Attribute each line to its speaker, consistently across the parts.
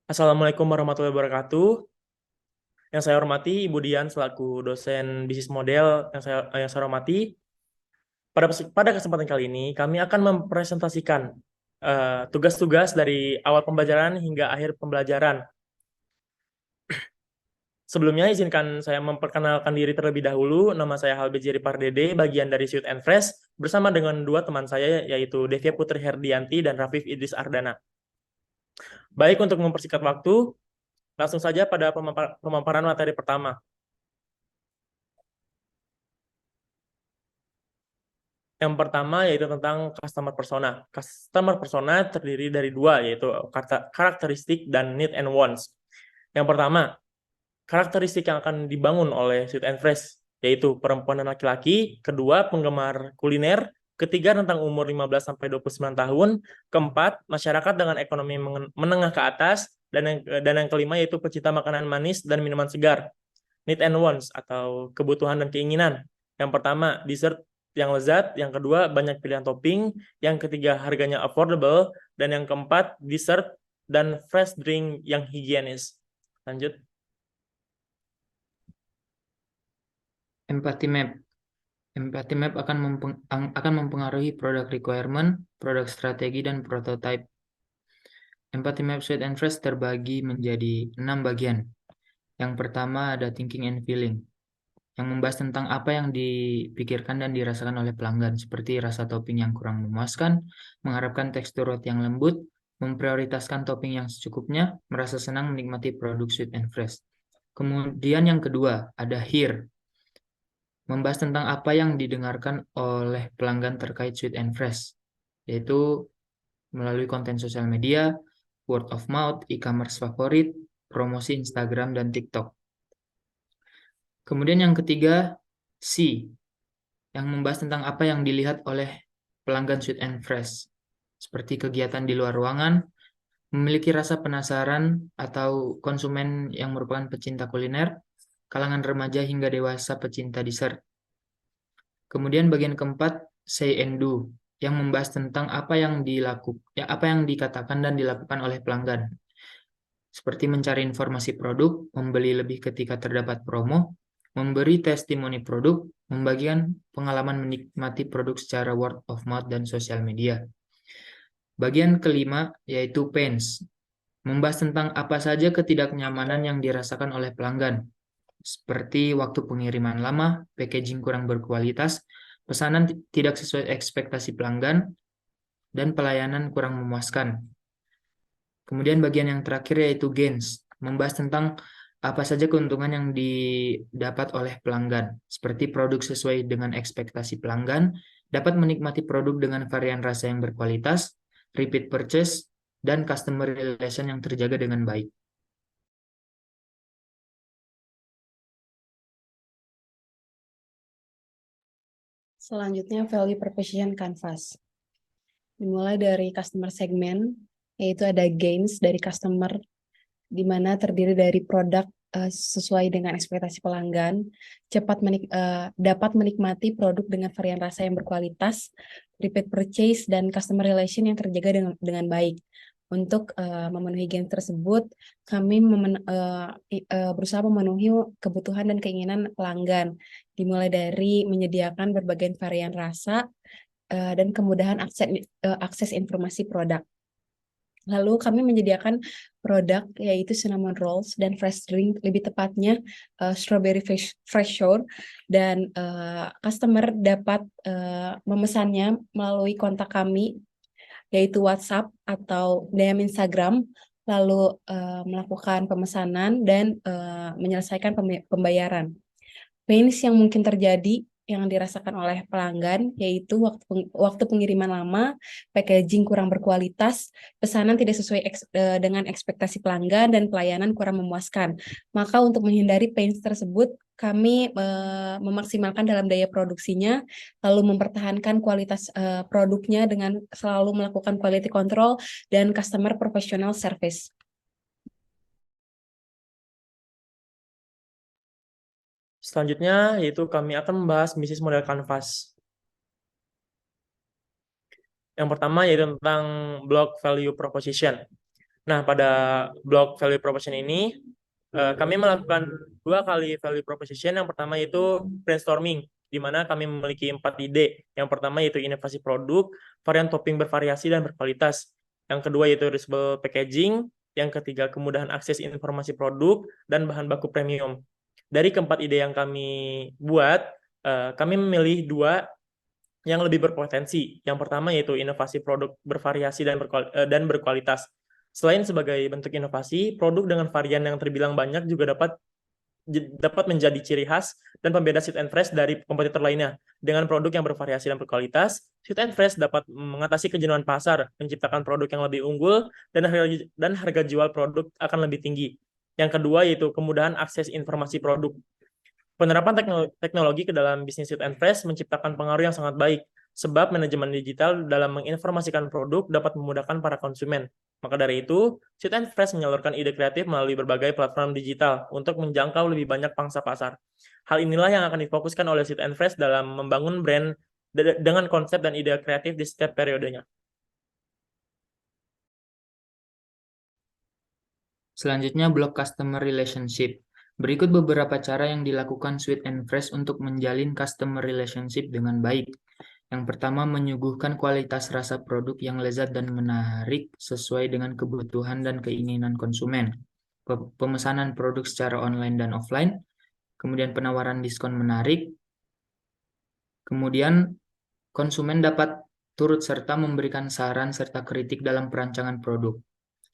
Speaker 1: Assalamualaikum warahmatullahi wabarakatuh. Yang saya hormati Ibu Dian selaku dosen bisnis model yang saya hormati. Pada kesempatan kali ini kami akan mempresentasikan tugas-tugas dari awal pembelajaran hingga akhir pembelajaran. Sebelumnya izinkan saya memperkenalkan diri terlebih dahulu. Nama saya Halbejiri Pardede, bagian dari Sweet and Fresh, bersama dengan dua teman saya yaitu Devia Putri Herdianti dan Rafif Idris Ardana. Baik, untuk mempersingkat waktu, langsung saja pada pemaparan materi pertama. Yang pertama yaitu tentang customer persona. Customer persona terdiri dari dua, yaitu karakteristik dan need and wants. Yang pertama, karakteristik yang akan dibangun oleh Sweet and Fresh, yaitu perempuan dan laki-laki. Kedua, penggemar kuliner. Ketiga, tentang umur 15-29 tahun. Keempat, masyarakat dengan ekonomi menengah ke atas. Dan yang kelima yaitu pecinta makanan manis dan minuman segar. Need and wants atau kebutuhan dan keinginan. Yang pertama, dessert yang lezat. Yang kedua, banyak pilihan topping. Yang ketiga, harganya affordable. Dan yang keempat, dessert dan fresh drink yang higienis. Lanjut.
Speaker 2: Empathy Map. Empathy Map akan mempengaruhi product requirement, produk strategi, dan prototype. Empathy Map Sweet and Fresh terbagi menjadi 6 bagian. Yang pertama ada Thinking and Feeling, yang membahas tentang apa yang dipikirkan dan dirasakan oleh pelanggan, seperti rasa topping yang kurang memuaskan, mengharapkan tekstur roti yang lembut, memprioritaskan topping yang secukupnya, merasa senang menikmati produk Sweet and Fresh. Kemudian yang kedua ada Hear, membahas tentang apa yang didengarkan oleh pelanggan terkait Sweet and Fresh, yaitu melalui konten sosial media, word of mouth, e-commerce favorit, promosi Instagram dan TikTok. Kemudian yang ketiga, C, yang membahas tentang apa yang dilihat oleh pelanggan Sweet and Fresh, seperti kegiatan di luar ruangan, memiliki rasa penasaran atau konsumen yang merupakan pecinta kuliner, kalangan remaja hingga dewasa pecinta dessert. Kemudian bagian keempat, say and do, yang membahas tentang apa yang dikatakan dan dilakukan oleh pelanggan, seperti mencari informasi produk, membeli lebih ketika terdapat promo, memberi testimoni produk, membagikan pengalaman menikmati produk secara word of mouth dan sosial media. Bagian kelima yaitu pains, membahas tentang apa saja ketidaknyamanan yang dirasakan oleh pelanggan, seperti waktu pengiriman lama, packaging kurang berkualitas, pesanan tidak sesuai ekspektasi pelanggan, dan pelayanan kurang memuaskan. Kemudian bagian yang terakhir yaitu gains, membahas tentang apa saja keuntungan yang didapat oleh pelanggan, seperti produk sesuai dengan ekspektasi pelanggan, dapat menikmati produk dengan varian rasa yang berkualitas, repeat purchase, dan customer relation yang terjaga dengan baik.
Speaker 3: Selanjutnya, value proposition canvas. Dimulai dari customer segment, yaitu ada gains dari customer, di mana terdiri dari produk sesuai dengan ekspektasi pelanggan, dapat menikmati produk dengan varian rasa yang berkualitas, repeat purchase, dan customer relation yang terjaga dengan baik. Untuk memenuhi gains tersebut, kami berusaha memenuhi kebutuhan dan keinginan pelanggan, dimulai dari menyediakan berbagai varian rasa dan kemudahan akses informasi produk. Lalu kami menyediakan produk yaitu cinnamon rolls dan fresh drink, lebih tepatnya strawberry fresh shower, dan customer dapat memesannya melalui kontak kami yaitu WhatsApp atau DM Instagram, lalu melakukan pemesanan dan menyelesaikan pembayaran. Pains yang mungkin terjadi yang dirasakan oleh pelanggan yaitu waktu pengiriman lama, packaging kurang berkualitas, pesanan tidak sesuai dengan ekspektasi pelanggan, dan pelayanan kurang memuaskan. Maka untuk menghindari pains tersebut, kami memaksimalkan dalam daya produksinya, lalu mempertahankan kualitas produknya dengan selalu melakukan quality control dan customer professional service.
Speaker 1: Selanjutnya, yaitu kami akan membahas bisnis model Canvas. Yang pertama yaitu tentang block value proposition. Nah, pada blok value proposition ini, kami melakukan 2 kali value proposition. Yang pertama yaitu brainstorming, di mana kami memiliki 4 ide. Yang pertama yaitu inovasi produk, varian topping bervariasi dan berkualitas. Yang kedua yaitu reusable packaging. Yang ketiga kemudahan akses informasi produk dan bahan baku premium. Dari keempat ide yang kami buat, kami memilih 2 yang lebih berpotensi. Yang pertama yaitu inovasi produk bervariasi dan berkualitas. Selain sebagai bentuk inovasi, produk dengan varian yang terbilang banyak juga dapat menjadi ciri khas dan pembeda Sweet and Fresh dari kompetitor lainnya. Dengan produk yang bervariasi dan berkualitas, Sweet and Fresh dapat mengatasi kejenuhan pasar, menciptakan produk yang lebih unggul, dan harga jual produk akan lebih tinggi. Yang kedua yaitu kemudahan akses informasi produk. Penerapan teknologi ke dalam bisnis Sweet and Fresh menciptakan pengaruh yang sangat baik, sebab manajemen digital dalam menginformasikan produk dapat memudahkan para konsumen. Maka dari itu, Sweet and Fresh menyalurkan ide kreatif melalui berbagai platform digital untuk menjangkau lebih banyak pangsa pasar. Hal inilah yang akan difokuskan oleh Sweet and Fresh dalam membangun brand dengan konsep dan ide kreatif di setiap periodenya.
Speaker 2: Selanjutnya blok customer relationship. Berikut beberapa cara yang dilakukan Sweet and Fresh untuk menjalin customer relationship dengan baik. Yang pertama, menyuguhkan kualitas rasa produk yang lezat dan menarik sesuai dengan kebutuhan dan keinginan konsumen. Pemesanan produk secara online dan offline. Kemudian penawaran diskon menarik. Kemudian konsumen dapat turut serta memberikan saran serta kritik dalam perancangan produk.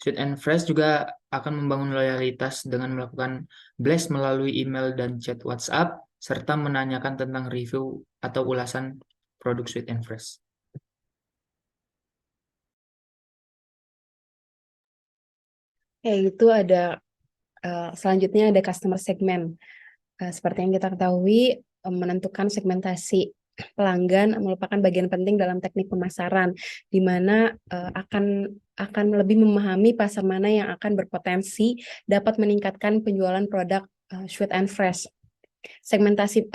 Speaker 2: Sweet and Fresh juga akan membangun loyalitas dengan melakukan blast melalui email dan chat WhatsApp, serta menanyakan tentang review atau ulasan produk Sweet and Fresh.
Speaker 3: Itu ada selanjutnya ada customer segment. Seperti yang kita ketahui, menentukan segmentasi pelanggan merupakan bagian penting dalam teknik pemasaran, di mana akan lebih memahami pasar mana yang akan berpotensi dapat meningkatkan penjualan produk Sweet and Fresh. Segmentasi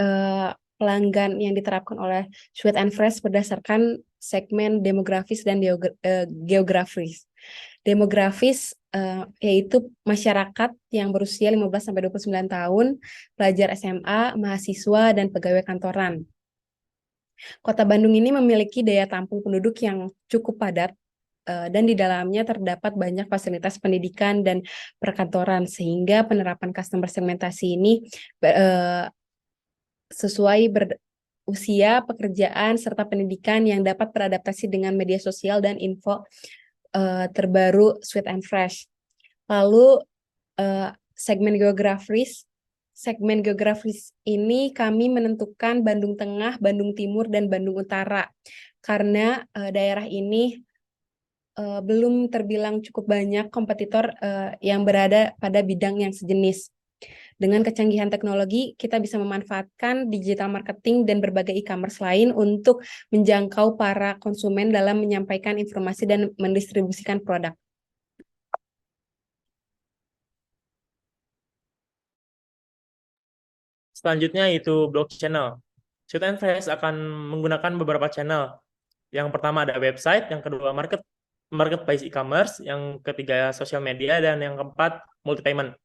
Speaker 3: pelanggan yang diterapkan oleh Sweet and Fresh berdasarkan segmen demografis dan geografis. Demografis yaitu masyarakat yang berusia 15-29 tahun, pelajar SMA, mahasiswa, dan pegawai kantoran. Kota Bandung ini memiliki daya tampung penduduk yang cukup padat, dan di dalamnya terdapat banyak fasilitas pendidikan dan perkantoran, sehingga penerapan customer segmentasi ini sesuai usia, pekerjaan, serta pendidikan yang dapat beradaptasi dengan media sosial dan info terbaru Sweet and Fresh. Lalu segmen geografis ini kami menentukan Bandung Tengah, Bandung Timur, dan Bandung Utara karena daerah ini belum terbilang cukup banyak kompetitor yang berada pada bidang yang sejenis. Dengan kecanggihan teknologi, kita bisa memanfaatkan digital marketing dan berbagai e-commerce lain untuk menjangkau para konsumen dalam menyampaikan informasi dan mendistribusikan produk.
Speaker 1: Selanjutnya itu blog channel. Sweet and Fresh akan menggunakan beberapa channel. Yang pertama ada website, yang kedua marketplace e-commerce, yang ketiga sosial media, dan yang keempat multi payment.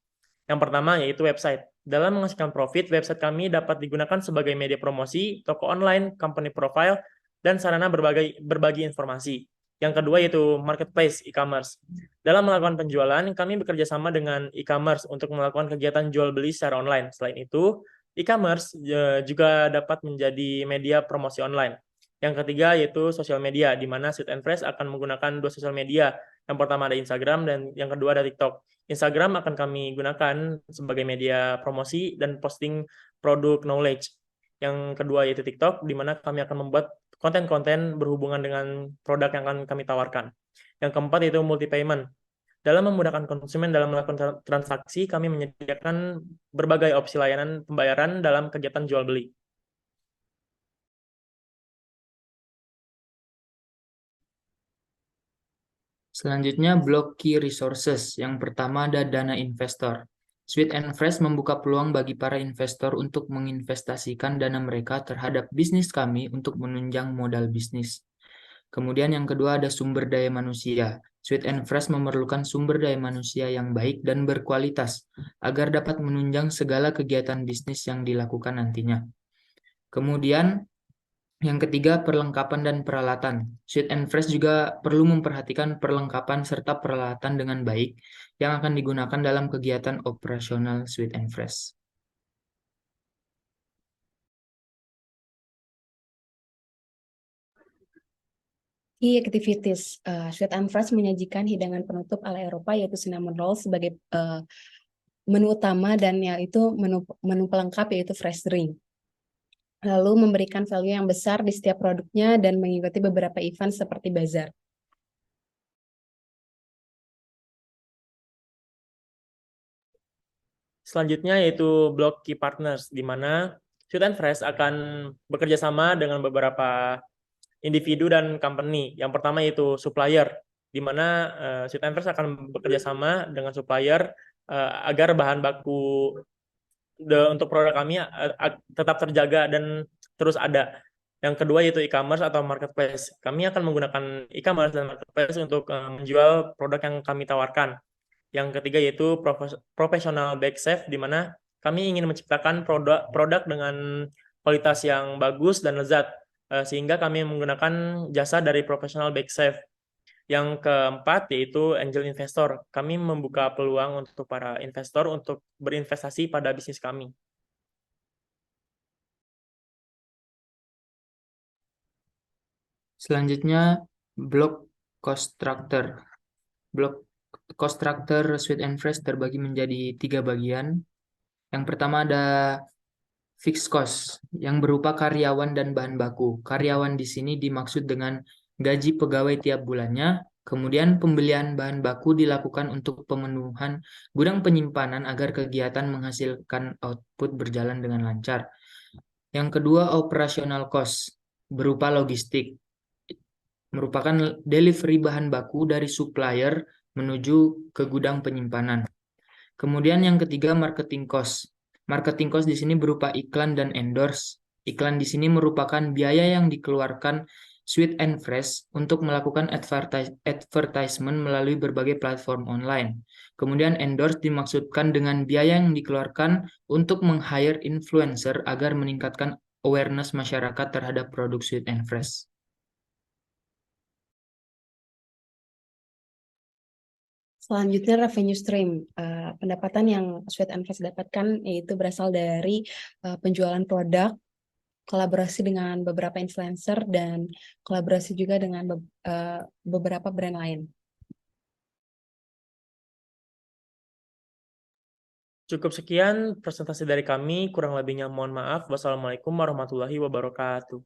Speaker 1: Yang pertama yaitu website. Dalam menghasilkan profit, website kami dapat digunakan sebagai media promosi, toko online, company profile, dan sarana berbagi informasi. Yang kedua yaitu marketplace e-commerce. Dalam melakukan penjualan, kami bekerja sama dengan e-commerce untuk melakukan kegiatan jual beli secara online. Selain itu, e-commerce juga dapat menjadi media promosi online. Yang ketiga yaitu sosial media, di mana Sweet and Fresh akan menggunakan 2 sosial media. Yang pertama ada Instagram dan yang kedua ada TikTok. Instagram akan kami gunakan sebagai media promosi dan posting produk knowledge. Yang kedua yaitu TikTok, di mana kami akan membuat konten-konten berhubungan dengan produk yang akan kami tawarkan. Yang keempat yaitu multi payment. Dalam memudahkan konsumen dalam melakukan transaksi, kami menyediakan berbagai opsi layanan pembayaran dalam kegiatan jual beli.
Speaker 2: Selanjutnya blok key resources. Yang pertama ada dana investor. Sweet and Fresh membuka peluang bagi para investor untuk menginvestasikan dana mereka terhadap bisnis kami untuk menunjang modal bisnis. Kemudian yang kedua ada sumber daya manusia. Sweet and Fresh memerlukan sumber daya manusia yang baik dan berkualitas agar dapat menunjang segala kegiatan bisnis yang dilakukan nantinya. Kemudian, yang ketiga, perlengkapan dan peralatan. Sweet and Fresh juga perlu memperhatikan perlengkapan serta peralatan dengan baik yang akan digunakan dalam kegiatan operasional Sweet and Fresh.
Speaker 3: Key activities. Sweet and Fresh menyajikan hidangan penutup ala Eropa yaitu cinnamon roll sebagai menu utama dan yaitu menu pelengkap yaitu fresh drink. Lalu memberikan value yang besar di setiap produknya dan mengikuti beberapa event seperti bazar.
Speaker 1: Selanjutnya yaitu blok key partners, di mana Sweet and Fresh akan bekerja sama dengan beberapa individu dan company. Yang pertama yaitu supplier, di mana Sweet and Fresh akan bekerja sama dengan supplier agar bahan baku untuk produk kami tetap terjaga dan terus ada. Yang kedua yaitu e-commerce atau marketplace. Kami akan menggunakan e-commerce dan marketplace untuk menjual produk yang kami tawarkan. Yang ketiga yaitu professional bake chef, di mana kami ingin menciptakan produk dengan kualitas yang bagus dan lezat, sehingga kami menggunakan jasa dari professional bake chef. Yang keempat yaitu angel investor. Kami membuka peluang untuk para investor untuk berinvestasi pada bisnis kami.
Speaker 2: Selanjutnya, blok cost structure. Blok cost structure Sweet and Fresh terbagi menjadi 3 bagian. Yang pertama ada fixed cost yang berupa karyawan dan bahan baku. Karyawan di sini dimaksud dengan gaji pegawai tiap bulannya. Kemudian pembelian bahan baku dilakukan untuk pemenuhan gudang penyimpanan agar kegiatan menghasilkan output berjalan dengan lancar. Yang kedua, operational cost berupa logistik, merupakan delivery bahan baku dari supplier menuju ke gudang penyimpanan. Kemudian yang ketiga, marketing cost. Marketing cost di sini berupa iklan dan endorse. Iklan di sini merupakan biaya yang dikeluarkan Sweet and Fresh untuk melakukan advertisement melalui berbagai platform online. Kemudian endorse dimaksudkan dengan biaya yang dikeluarkan untuk meng-hire influencer agar meningkatkan awareness masyarakat terhadap produk Sweet and Fresh.
Speaker 3: Selanjutnya revenue stream. Pendapatan yang Sweet and Fresh dapatkan yaitu berasal dari penjualan produk, kolaborasi dengan beberapa influencer, dan kolaborasi juga dengan beberapa brand lain.
Speaker 1: Cukup sekian presentasi dari kami, kurang lebihnya mohon maaf. Wassalamualaikum warahmatullahi wabarakatuh.